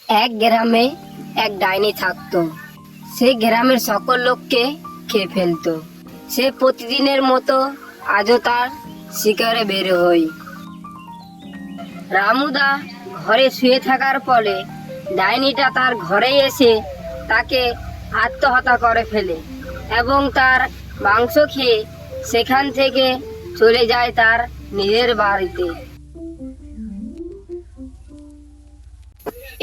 এক গ্রামে এক ডাইনি থাকতো। সে গ্রামের সকল লোককে খেয়ে ফেলতো। সে প্রতিদিনের মতো আজও তার শিকারে বের হয়। রামুদা ঘরে শুয়ে থাকার ফলে ডাইনিটা তার ঘরে এসে তাকে আত্মহত্যা করে ফেলে এবং তার মাংস খেয়ে সেখান থেকে চলে যায় তার নিজের বাড়িতে।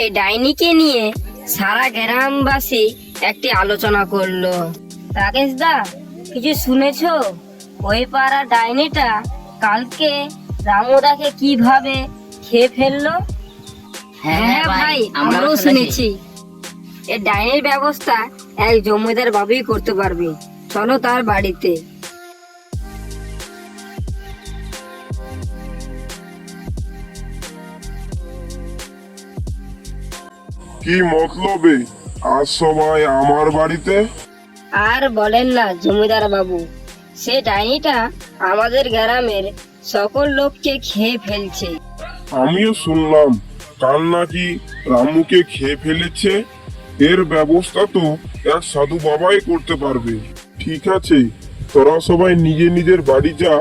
এই ডাইনিকে নিয়ে সারা গ্রামবাসী একটি আলোচনা করলো। রাকেশ দা, কিছু শুনেছো? ওই পাড়া ডাইনিটা কালকে রামুদাকে কিভাবে খেয়ে ফেললো? হ্যাঁ ভাই, আমরাও শুনেছি। এই ডাইনির ব্যবস্থা এক জমিদার বাবুই করতে পারবে। চলো তার বাড়িতে। কি মতলবে আজ সবাই আমার বাড়িতে? আর বলেন না জমিদার বাবু, সে ডাইনিটা আমাদের গ্রামের সকল লোককে খেয়ে ফেলছে। আমিও শুনলাম কাল নাকি রামুকে খেয়ে ফেলেছে। এর ব্যবস্থা তো এক সাধু বাবাই করতে পারবে। ঠিক আছে, তোরা সবাই নিজে নিজের বাড়ি যা।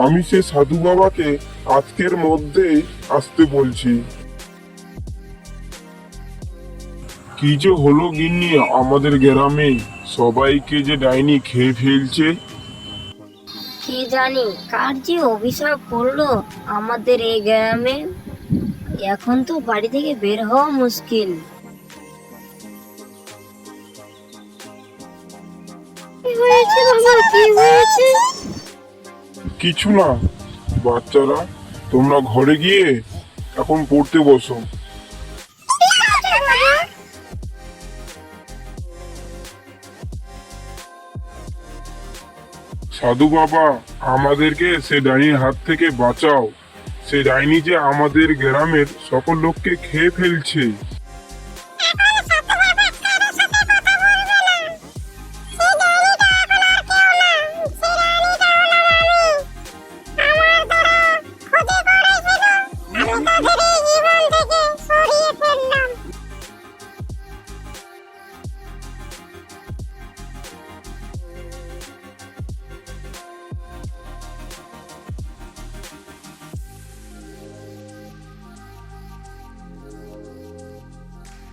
আমি সে সাধু বাবাকে আজকের মধ্যেই আসতে বলছি। কি যে হলো গিন্নি আমাদের গ্রামে, সবাইকে যে ডাইনি খেয়ে ফেলছে। কি জানি কার যে অভিশাপ পড়লো আমাদের এই গ্রামে। এখন তো বাড়ি থেকে বের হওয়া মুশকিল। কি হয়েছে বাবা, কি হয়েছে? কিছু না বাচ্চারা, তোমরা ঘরে গিয়ে এখন পড়তে বসো। সাধু বাবা, আমাদেরকে সে ডাইনির হাত থেকে বাঁচাও। সে ডাইনি যে আমাদের গ্রামের সকল লোককে খেয়ে ফেলছে।